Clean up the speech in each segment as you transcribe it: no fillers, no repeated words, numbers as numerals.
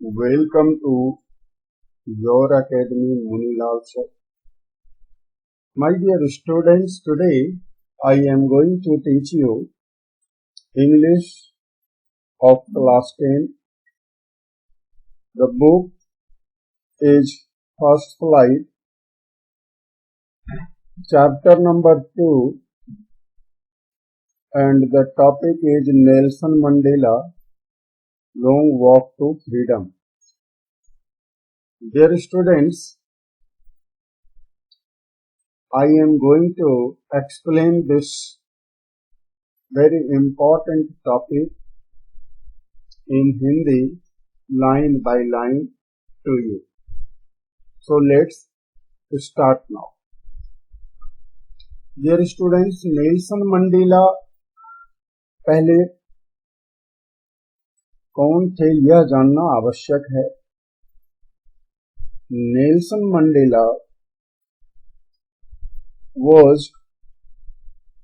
Welcome to your academy, Munilal sir. My dear students, today I am going to teach you English of class 10. The book is First Flight, chapter number 2, and the topic is Nelson Mandela, Long Walk to Freedom. Dear students, I am going to explain this very important topic in Hindi line by line to you. So let's start now. Dear students, Nelson Mandela पहले कौन थे यह जानना आवश्यक है। Nelson Mandela was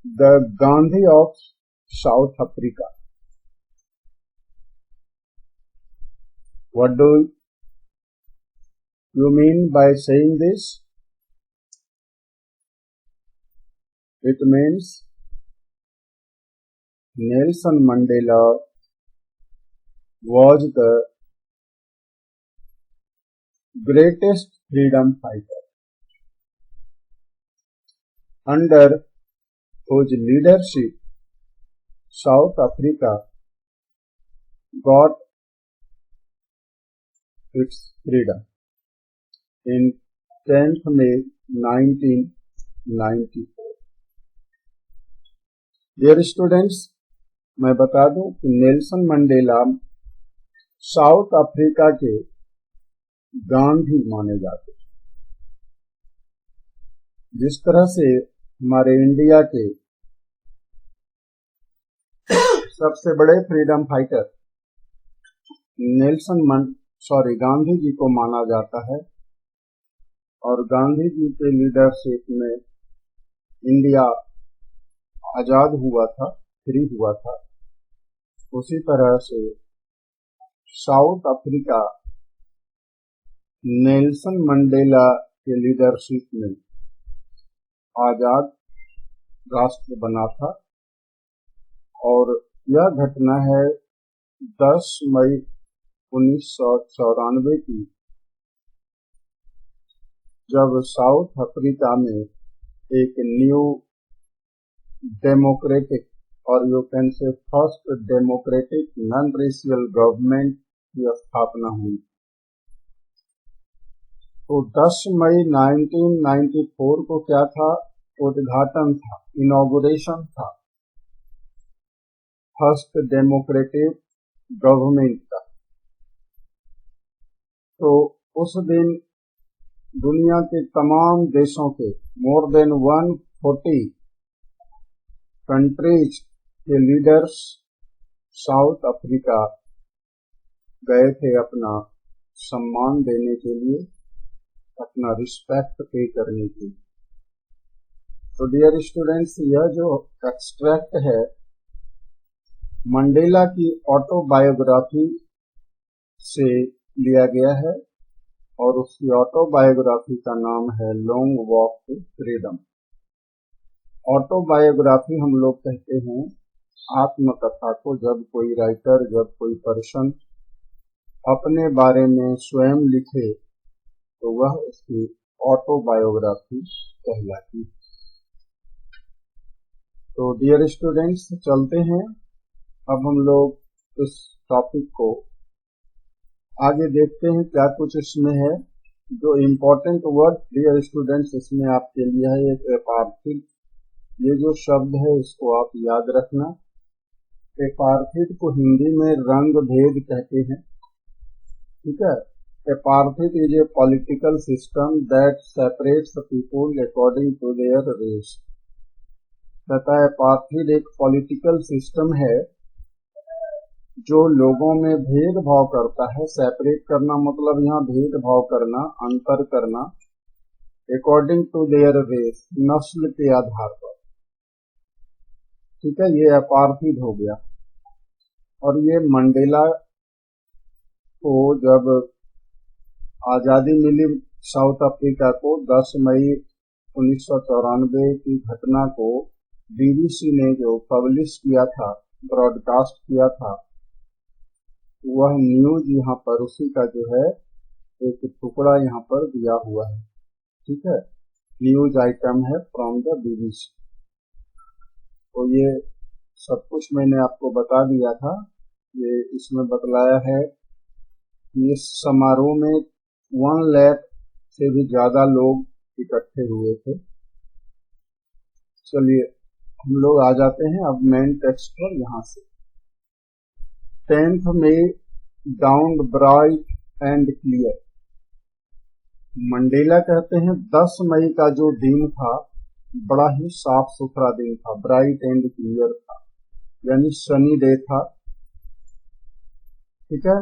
the Gandhi of South Africa. What do you mean by saying this? It means Nelson Mandela was the greatest freedom fighter. Under whose leadership South Africa got its freedom in 10th May 1994. Dear students, मैं बता दूं कि Nelson Mandela south Africa के गांधी माने जाते हैं। जिस तरह से हमारे इंडिया के सबसे बड़े फ्रीडम फाइटर गांधी जी को माना जाता है और गांधी जी के लीडरशिप में इंडिया आजाद हुआ था, फ्री हुआ था, उसी तरह से साउथ अफ्रीका नेल्सन मंडेला के लीडरशिप में आजाद राष्ट्र बना था। और यह घटना है 10 मई 1994 की, जब साउथ अफ्रीका में एक न्यू डेमोक्रेटिक और you can say first democratic non racial government की स्थापना हुई। तो 10 मई 1994 को क्या था? उद्घाटन था, इनॉग्रेशन था फर्स्ट डेमोक्रेटिक गवर्नमेंट का। तो उस दिन दुनिया के तमाम देशों के मोर देन 140 कंट्रीज के लीडर्स साउथ अफ्रीका गए थे अपना सम्मान देने के लिए, अपना रिस्पेक्ट पे करने के लिए। तो डियर स्टूडेंट्स, यह जो एक्सट्रैक्ट है मंडेला की ऑटोबायोग्राफी से लिया गया है और उसकी ऑटोबायोग्राफी का नाम है long walk to freedom. Autobiography हम लोग कहते हैं आत्मकथा को, जब कोई राइटर, जब कोई पर्सन अपने बारे में स्वयं लिखे तो वह उसकी ऑटोबायोग्राफी कहलाती है। तो डियर स्टूडेंट्स, चलते हैं अब हम लोग इस टॉपिक को आगे देखते हैं क्या कुछ इसमें है। जो इम्पोर्टेंट वर्ड डियर स्टूडेंट्स इसमें आपके लिए है, एक एपार्थिड। ये जो शब्द है इसको आप याद रखना। एपार्थिड को हिंदी में रंग भेद कहते हैं, ठीक है। Apartheid is a political system that separates people according to their race. कहता है एपार्थिड एक पॉलिटिकल सिस्टम है जो लोगों में भेदभाव करता है। सेपरेट करना मतलब यहाँ भेदभाव करना, अंतर करना, अकॉर्डिंग टू देयर रेस, नस्ल के आधार पर, ठीक है। ये अपार्थिड हो गया। और ये मंडेला को जब आज़ादी मिली साउथ अफ्रीका को 10 मई 1994 की घटना को BBC ने जो पब्लिश किया था, ब्रॉडकास्ट किया था, वह न्यूज यहाँ पर उसी का जो है एक टुकड़ा यहाँ पर दिया हुआ है। ठीक है, न्यूज आइटम है फ्रॉम द BBC। तो ये सब कुछ मैंने आपको बता दिया था। ये इसमें बतलाया है कि इस समारोह में 1 लाख से भी ज्यादा लोग इकट्ठे हुए थे। चलिए हम लोग आ जाते हैं अब मेन टेक्स्ट पर। यहाँ से 10th May dawned bright and clear. Mandela कहते हैं 10 मई का जो दिन था बड़ा ही साफ सुथरा दिन था, ब्राइट एंड क्लियर था, यानी सनी डे था। ठीक है,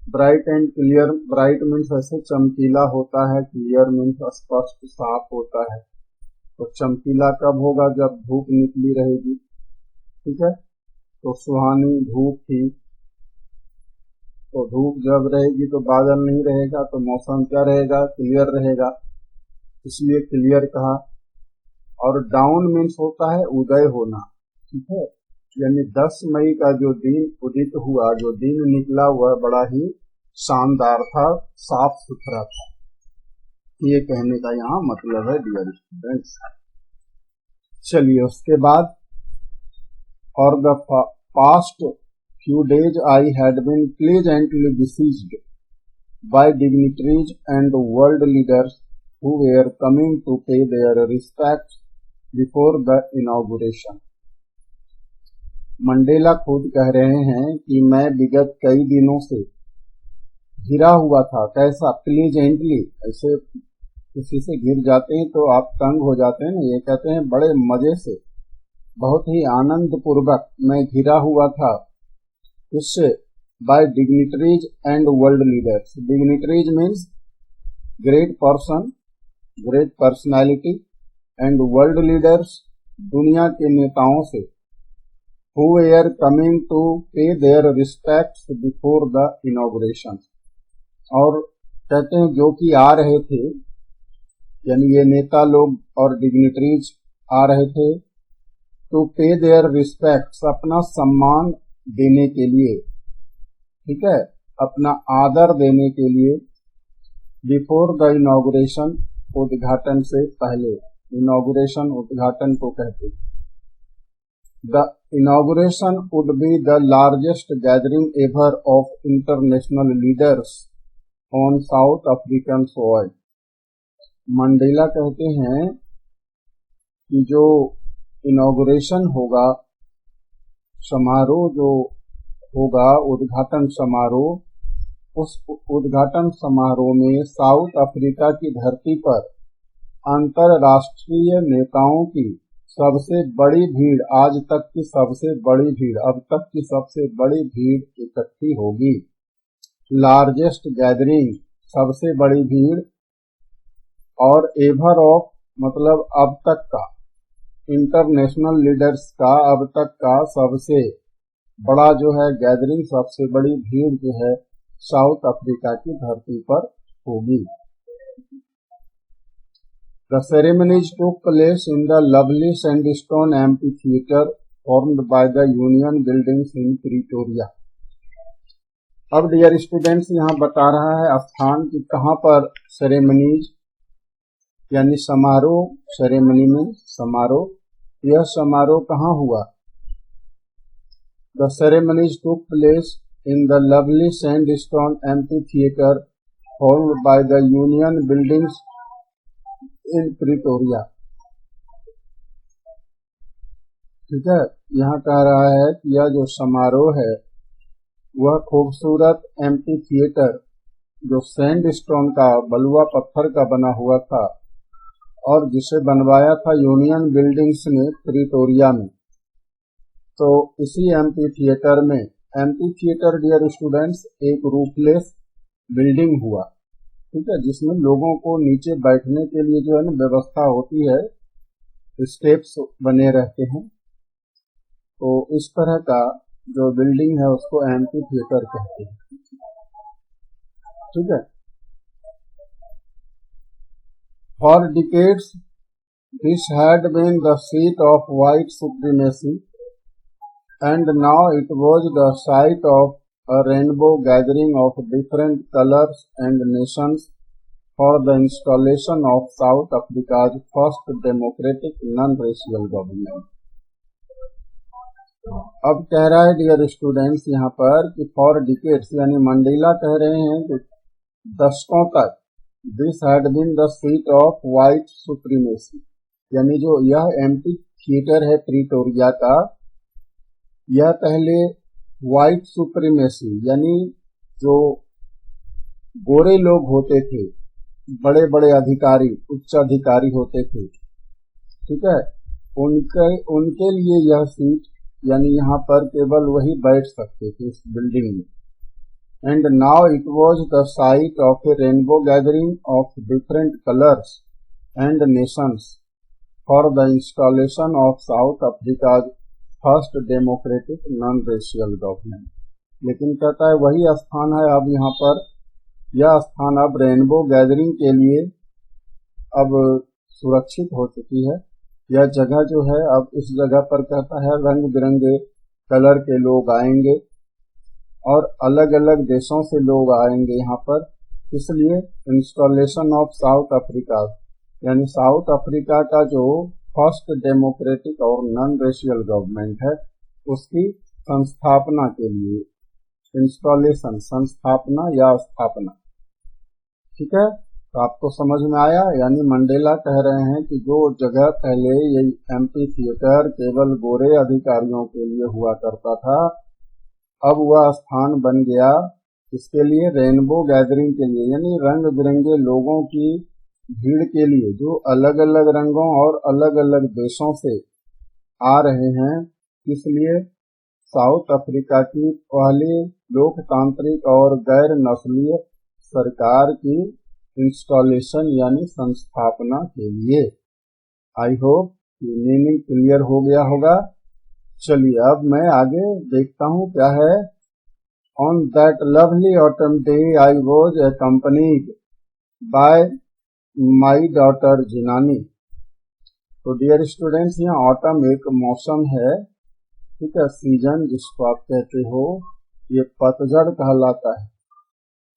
bright and clear, bright means ऐसे चमकीला होता है, क्लियर मीन्स स्पष्ट साफ होता है। तो चमकीला कब होगा? जब धूप निकली रहेगी। ठीक है, तो सुहानी धूप थी, तो धूप जब रहेगी तो बादल नहीं रहेगा, तो मौसम क्या रहेगा? क्लियर रहेगा, इसलिए क्लियर कहा। और डाउन मीन्स होता है उदय होना। ठीक है, यानी 10 मई का जो दिन उदित हुआ, जो दिन निकला, वह बड़ा ही शानदार था, साफ सुथरा था। ये कहने का यहाँ मतलब है डियर स्टूडेंट्स। चलिए उसके बाद, और the past few days I had been pleasantly besieged by dignitaries and world leaders who were coming to pay their respects before the inauguration. Mandela खुद कह रहे हैं कि मैं विगत कई दिनों से घिरा हुआ था। कैसा? प्लीजेंटली, ऐसे किसी से घिर जाते हैं तो आप तंग हो जाते हैं ना, ये कहते हैं बड़े मजे से, बहुत ही आनंद पूर्वक मैं घिरा हुआ था। उससे by dignitaries and world leaders. Dignitaries means great person, great personality, and world leaders दुनिया के नेताओं से, who were coming to pay their respects before the inauguration। और कहते हैं जो कि आ रहे थे, यानी ये नेता लोग और डिग्निटरीज आ रहे थे, to pay their respects, अपना सम्मान देने के लिए, ठीक है, अपना आदर देने के लिए, बिफोर द इनॉग्रेशन, उद्घाटन से पहले। इनॉग्रेशन उद्घाटन को कहते हैं। The inauguration would be the largest gathering ever of international leaders on south African soil. Mandela कहते हैं कि जो इनॉग्रेशन होगा, समारोह जो होगा, उद्घाटन समारोह, उस उद्घाटन समारोह में साउथ अफ्रीका की धरती पर अंतरराष्ट्रीय नेताओं की सबसे बड़ी भीड़, आज तक की सबसे बड़ी भीड़, अब तक की सबसे बड़ी भीड़ इकट्ठी होगी। लार्जेस्ट गैदरिंग, सबसे बड़ी भीड़, और एवर ऑफ मतलब अब तक का, इंटरनेशनल लीडर्स का अब तक का सबसे बड़ा जो है गैदरिंग, सबसे बड़ी भीड़ जो है साउथ अफ्रीका की धरती पर होगी। The ceremonies took place in the lovely sandstone amphitheatre formed by the union buildings in Pretoria. अब डियर स्टूडेंट्स यहाँ बता रहा है स्थान कि कहाँ पर सेरेमनीज यानी समारोह, सेरेमनी में समारोह, यह समारोह कहाँ हुआ? The ceremonies took place in the lovely sandstone amphitheatre formed by the union buildings in Pretoria. ठीक है, यहाँ कह रहा है कि यह जो समारोह है वह खूबसूरत एम्फीथिएटर जो सैंडस्टोन का, बलुआ पत्थर का बना हुआ था, और जिसे बनवाया था यूनियन बिल्डिंग्स ने प्रिटोरिया में। तो इसी एम्फीथिएटर में, एम्फीथिएटर डियर स्टूडेंट्स एक रूफलेस बिल्डिंग हुआ, ठीक है, जिसमें लोगों को नीचे बैठने के लिए जो है ना व्यवस्था होती है, स्टेप्स बने रहते हैं। तो इस तरह का जो बिल्डिंग है उसको एम्फीथिएटर कहते हैं। ठीक है। For decades this had been the seat of white supremacy, and now it was the site of a rainbow gathering of different colors and nations for the installation of South Africa's first democratic non-racial government. अब कह रहा है dear students यहाँ पर कि for decades यानी Mandela कह रहे हैं कि दशकों तक this had been the seat of white supremacy, यानी जो यह एम्पी थिएटर है प्रीटोरिया का, यह पहले व्हाइट सुप्रीमेसी यानी जो गोरे लोग होते थे, बड़े बड़े अधिकारी, उच्च अधिकारी होते थे, ठीक है, उनके लिए यह सीट यानी यहाँ पर केवल वही बैठ सकते थे इस बिल्डिंग में. And now it was the site of A rainbow gathering of different colours and Nations for the installation of south Africa first democratic non racial government. लेकिन कहता है वही स्थान है अब यहाँ पर, यह स्थान अब रेनबो गैदरिंग के लिए अब सुरक्षित हो चुकी है. यह जगह जो है अब इस जगह पर कहता है रंग बिरंगे कलर के लोग आएंगे और अलग अलग देशों से लोग आएंगे यहाँ पर. इसलिए इंस्टॉलेशन ऑफ साउथ अफ्रीका यानी साउथ अफ्रीका का जो फर्स्ट डेमोक्रेटिक और नॉन रेशियल गवर्नमेंट है उसकी संस्थापना के लिए, इंस्टॉलेशन संस्थापना या स्थापना, ठीक है. तो आपको समझ में आया. यानी मंडेला कह रहे हैं कि जो जगह पहले ये एम्पी थिएटर केवल गोरे अधिकारियों के लिए हुआ करता था, अब वह स्थान बन गया इसके लिए रेनबो गैदरिंग के लिए, यानी रंग बिरंगे लोगों की भीड़ के लिए जो अलग अलग रंगों और अलग अलग देशों से आ रहे हैं. इसलिए साउथ अफ्रीका की पहली लोकतांत्रिक और गैर नस्लीय सरकार की इंस्टॉलेशन यानी संस्थापना के लिए. आई होप ये मीनिंग क्लियर हो गया होगा. चलिए अब मैं आगे देखता हूँ क्या है. On that lovely autumn day I was accompanied by my daughter Zenani. तो डियर स्टूडेंट्स यहाँ ऑटम एक मौसम है, ठीक है, सीजन जिसको आप कहते हो, ये पतझड़ कहलाता है.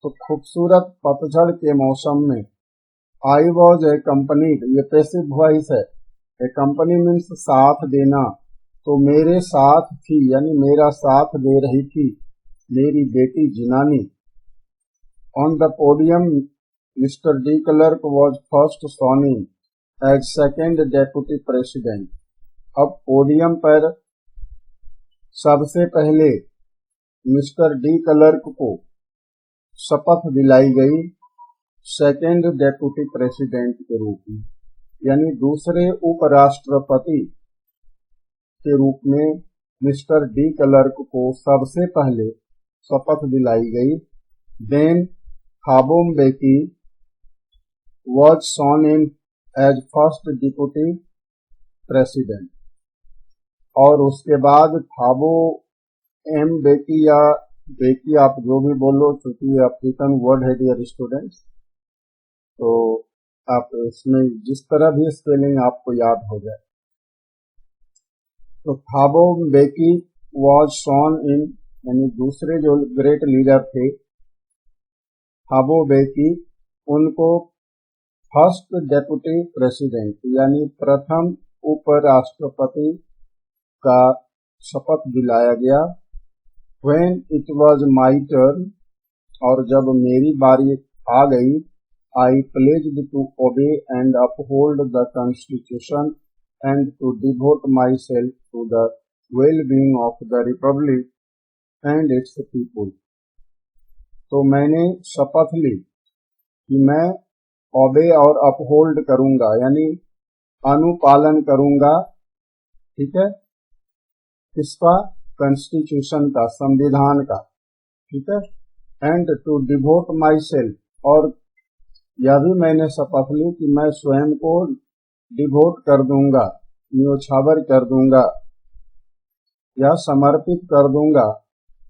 तो खूबसूरत पतझड़ के मौसम में आई वॉज accompanied, ये पैसिव वॉइस है. accompany मीन्स साथ देना, तो मेरे साथ थी यानी मेरा साथ दे रही थी मेरी बेटी Zenani. On the podium Mr de Klerk was first sworn in as second deputy president. अब पोडियम पर सबसे पहले मिस्टर डी क्लर्क को शपथ दिलाई गई सेकेंड डेप्यूटी प्रेसिडेंट के रूप में, यानी दूसरे उपराष्ट्रपति के रूप में मिस्टर डी क्लर्क को सबसे पहले शपथ दिलाई गई. Then Thabo Mbeki was sworn in as first deputy president. और उसके बाद थाबो म्बेकी या बेकी आप जो भी बोलो, क्योंकि अफ्रीकन वर्ड है डियर स्टूडेंट्स, तो आप इसमें जिस तरह भी स्पेलिंग आपको याद हो जाए. तो थाबो म्बेकी वॉज sworn in यानी दूसरे जो ग्रेट लीडर थे थाबो म्बेकी, उनको फर्स्ट डेप्यूटी प्रेसिडेंट यानी प्रथम उपराष्ट्रपति का शपथ दिलाया गया. When it was my turn, और जब मेरी बारी आ गई, I pledged to obey and uphold the Constitution and to devote myself to the well-being of the Republic and its people. तो मैंने शपथ ली कि मैं obey और uphold करूंगा यानी अनुपालन करूंगा, ठीक है, किसका, कॉन्स्टिट्यूशन का, संविधान का, ठीक है. And to devote my myself यह भी मैंने शपथ ली कि मैं स्वयं को डिवोट कर दूंगा, न्योछावर कर दूंगा या समर्पित कर दूंगा.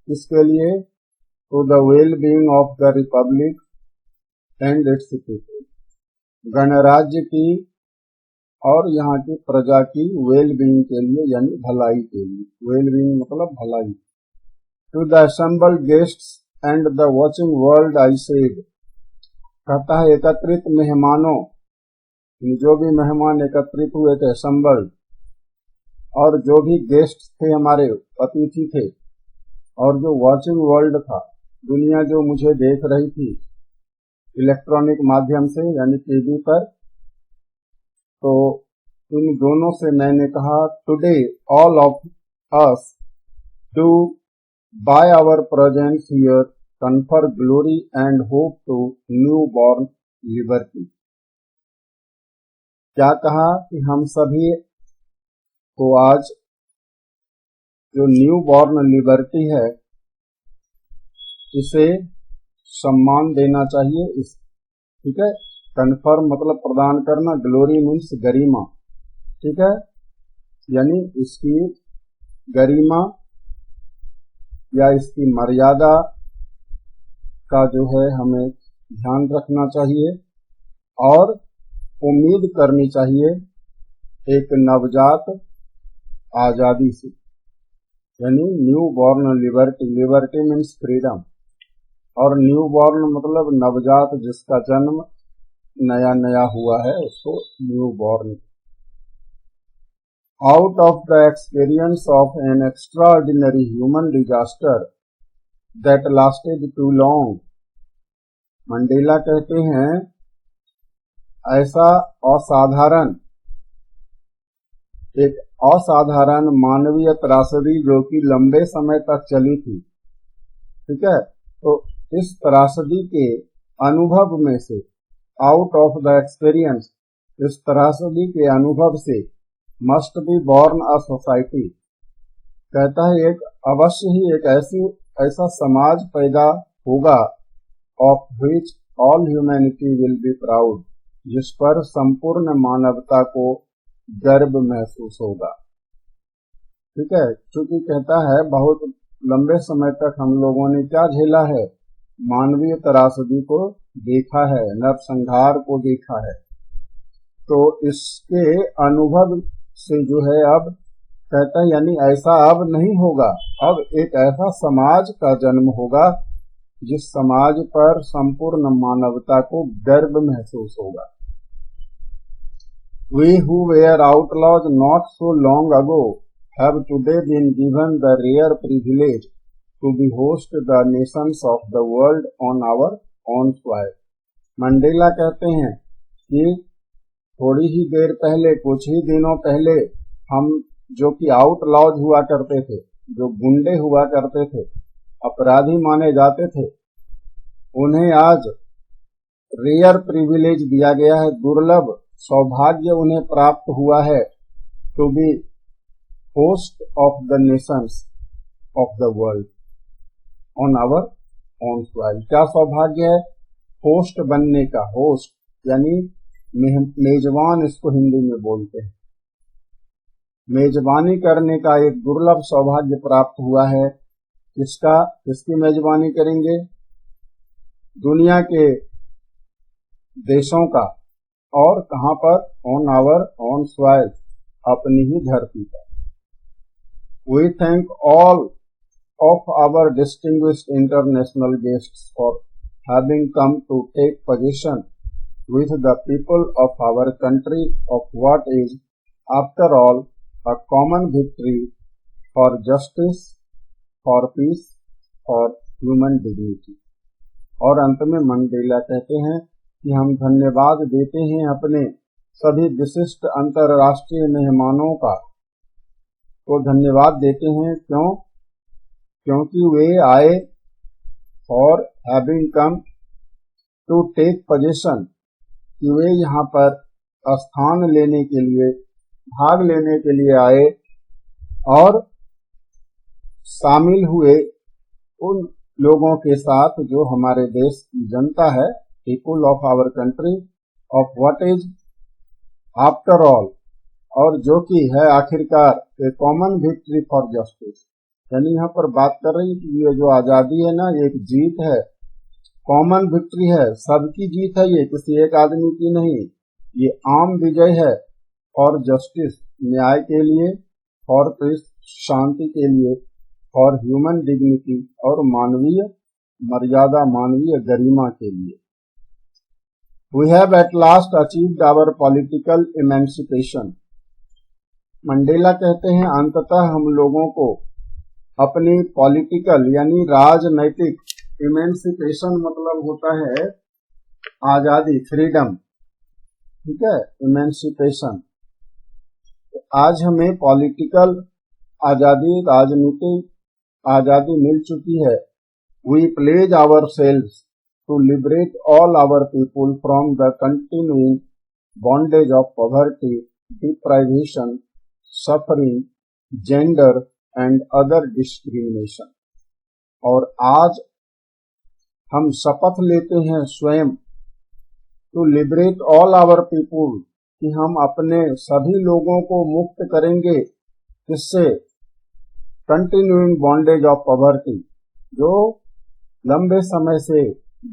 इसके लिए to the well being of the republic and its people, गणराज्य की और यहाँ की प्रजा की वेल बीइंग के लिए यानी भलाई के लिए, वेल बीइंग मतलब भलाई। To the assembled guests and the watching world I said, कहता है एकत्रित मेहमानों, जो भी मेहमान एकत्रित हुए थे, असेंबल्ड, और जो भी गेस्ट थे हमारे अतिथि थे, और जो वॉचिंग वर्ल्ड था, दुनिया जो मुझे देख रही थी इलेक्ट्रॉनिक माध्यम से यानी टीवी पर, तो इन दोनों से मैंने कहा today all of us do by our presence here confer glory and hope to new born liberty. क्या कहा कि हम सभी को आज जो न्यू बॉर्न लिबर्टी है इसे सम्मान देना चाहिए। इस ठीक है, कन्फर्म मतलब प्रदान करना, ग्लोरी मीन्स गरिमा, ठीक है, यानी इसकी गरिमा या इसकी मर्यादा का जो है हमें ध्यान रखना चाहिए और उम्मीद करनी चाहिए एक नवजात आजादी से, यानी new born liberty. Liberty means freedom और न्यू बॉर्न मतलब नवजात, जिसका जन्म नया नया हुआ है उसको new born. Out of the experience of an extraordinary human disaster that lasted too long, Mandela कहते हैं ऐसा असाधारण, एक असाधारण मानवीय त्रासदी जो कि लंबे समय तक चली थी, ठीक है, तो इस त्रासदी के अनुभव में से, आउट ऑफ द एक्सपीरियंस, इस त्रासदी के अनुभव से, must be born a society, कहता है एक अवश्य ही एक ऐसा समाज पैदा होगा, of which all humanity will be proud, जिस पर संपूर्ण मानवता को गर्व महसूस होगा। ठीक है, क्योंकि कहता है बहुत लंबे समय तक हम लोगों ने क्या झेला है, मानवीय त्रासदी को देखा है, नरसंहार को देखा है, तो इसके अनुभव से जो है अब कहता है यानी ऐसा अब नहीं होगा, अब एक ऐसा समाज का जन्म होगा जिस समाज पर संपूर्ण मानवता को गर्व महसूस होगा। We who were outlaws not so long ago have today been given the rare privilege to be host the nations of the world on our own soil. Mandela कहते हैं कि थोड़ी ही देर पहले, कुछ ही दिनों पहले, हम जो कि आउटलॉज हुआ करते थे, जो गुंडे हुआ करते थे, अपराधी माने जाते थे, उन्हें आज रेयर प्रिविलेज दिया गया है, दुर्लभ सौभाग्य उन्हें प्राप्त हुआ है, to be host of the nations of the world on our own soil. क्या सौभाग्य है? होस्ट बनने का, होस्ट यानी मेजबान, इसको हिंदी में बोलते हैं, मेजबानी करने का एक दुर्लभ सौभाग्य प्राप्त हुआ है। किसकी मेजबानी करेंगे? दुनिया के देशों का, और कहां पर? ऑन आवर ओन सॉइल, अपनी ही धरती पर। We thank all of our distinguished international guests for having come to take position with the people of our country of what is, after all, a common victory for justice, for peace, for human dignity। और अंत में Mandela कहते हैं कि हम धन्यवाद देते हैं अपने सभी विशिष्ट अंतर्राष्ट्रीय मेहमानों का, तो धन्यवाद देते हैं क्यों? क्योंकि वे आए, for having come to take possession, कि वे यहाँ पर स्थान लेने के लिए, भाग लेने के लिए आए और शामिल हुए उन लोगों के साथ जो हमारे देश की जनता है, people of our country of what is after all, और जो कि है आखिरकार a common victory for justice, यानी यहाँ पर बात कर रही है कि ये जो आजादी है ना, ये एक जीत है कॉमन विक्ट्री है, सबकी जीत है, ये किसी एक आदमी की नहीं, ये आम विजय है। और जस्टिस, न्याय के लिए, और पीस, शांति के लिए, और ह्यूमन डिग्निटी, और मानवीय मर्यादा, मानवीय गरिमा के लिए। We have at last achieved our political emancipation. Mandela कहते हैं अंततः हम लोगों को अपनी पॉलिटिकल यानी राजनैतिक, इमेंसिपेशन मतलब होता है आजादी, फ्रीडम, ठीक है, इमेंसिपेशन। तो आज हमें पॉलिटिकल आजादी, राजनीतिक आजादी मिल चुकी है। We pledge ourselves to liberate all our people from the continuing bondage of poverty, deprivation, suffering, gender and other discrimination. और आज हम शपथ लेते हैं स्वयं to liberate all our people, कि हम अपने सभी लोगों को मुक्त करेंगे, किससे? Continuing bondage of poverty, जो लंबे समय से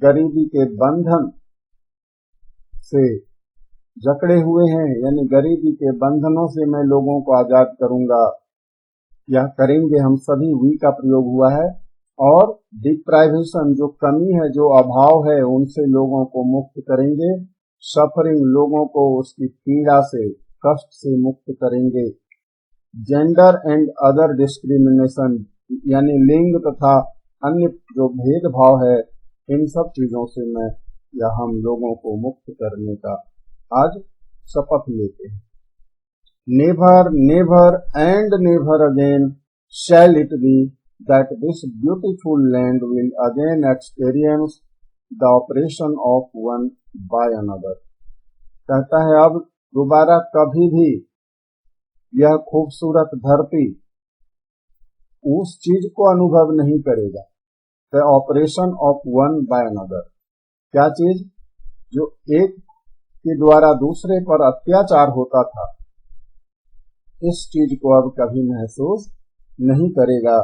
गरीबी के बंधन से जकड़े हुए हैं, यानी गरीबी के बंधनों से मैं लोगों को आजाद करूंगा, यह करेंगे हम सभी, वी का प्रयोग हुआ है। और डिप्राइवेशन, जो कमी है, जो अभाव है, उनसे लोगों को मुक्त करेंगे। सफरिंग, लोगों को उसकी पीड़ा से, कष्ट से मुक्त करेंगे। जेंडर एंड अदर डिस्क्रिमिनेशन, यानी लिंग तथा अन्य जो भेदभाव है, इन सब चीजों से मैं या हम लोगों को मुक्त करने का आज शपथ लेते हैं। Never, never and never again shall it be that this beautiful land will again experience the oppression of one by another. कहता है अब दोबारा कभी भी यह खूबसूरत धरती उस चीज को अनुभव नहीं करेगा, the oppression of one by another. क्या चीज? जो एक के द्वारा दूसरे पर अत्याचार होता था, इस चीज को अब कभी महसूस नहीं करेगा।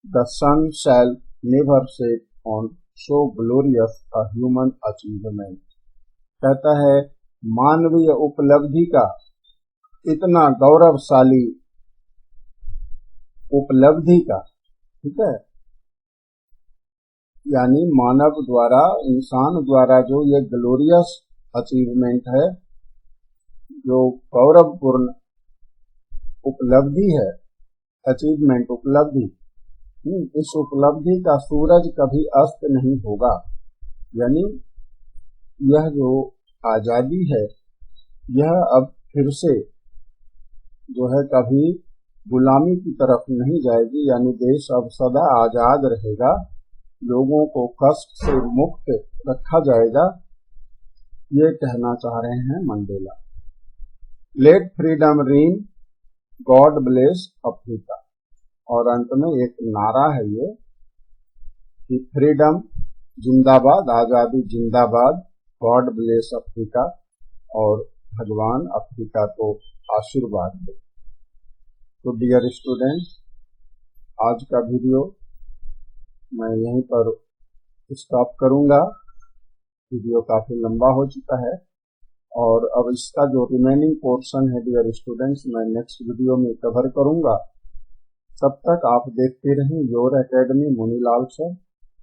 The sun shall never set on so glorious a human achievement. कहता है मानवीय उपलब्धि का इतना गौरवशाली उपलब्धि का, ठीक है, यानी मानव द्वारा, इंसान द्वारा जो ये ग्लोरियस अचीवमेंट है, जो गौरवपूर्ण उपलब्धि है, अचीवमेंट, उपलब्धि, इस उपलब्धि का सूरज कभी अस्त नहीं होगा। यानी यह जो आजादी है, यह अब फिर से जो है कभी गुलामी की तरफ नहीं जाएगी, यानी देश अब सदा आजाद रहेगा, लोगों को कष्ट से मुक्त रखा जाएगा, ये कहना चाह रहे हैं Mandela. Let freedom reign, God bless Africa. और अंत में एक नारा है ये कि फ्रीडम जिंदाबाद, आजादी जिंदाबाद, गॉड ब्लेस अफ्रीका, और भगवान अफ्रीका को आशीर्वाद दे। तो डियर स्टूडेंट्स, आज का वीडियो मैं यहीं पर स्टॉप करूंगा। वीडियो काफी लंबा हो चुका है और अब इसका जो रिमेनिंग पोर्शन है डियर स्टूडेंट्स, मैं नेक्स्ट वीडियो में कवर करूंगा। तब तक आप देखते रहें योर एकेडमी मुनीलाल सर।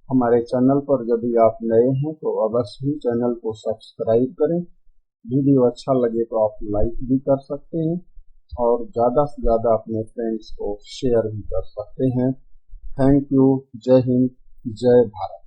हमारे चैनल पर यदि आप नए हैं तो अवश्य ही चैनल को सब्सक्राइब करें। वीडियो अच्छा लगे तो आप लाइक भी कर सकते हैं और ज़्यादा से ज़्यादा अपने फ्रेंड्स को शेयर भी कर सकते हैं। Thank you. जय हिंद, जय भारत।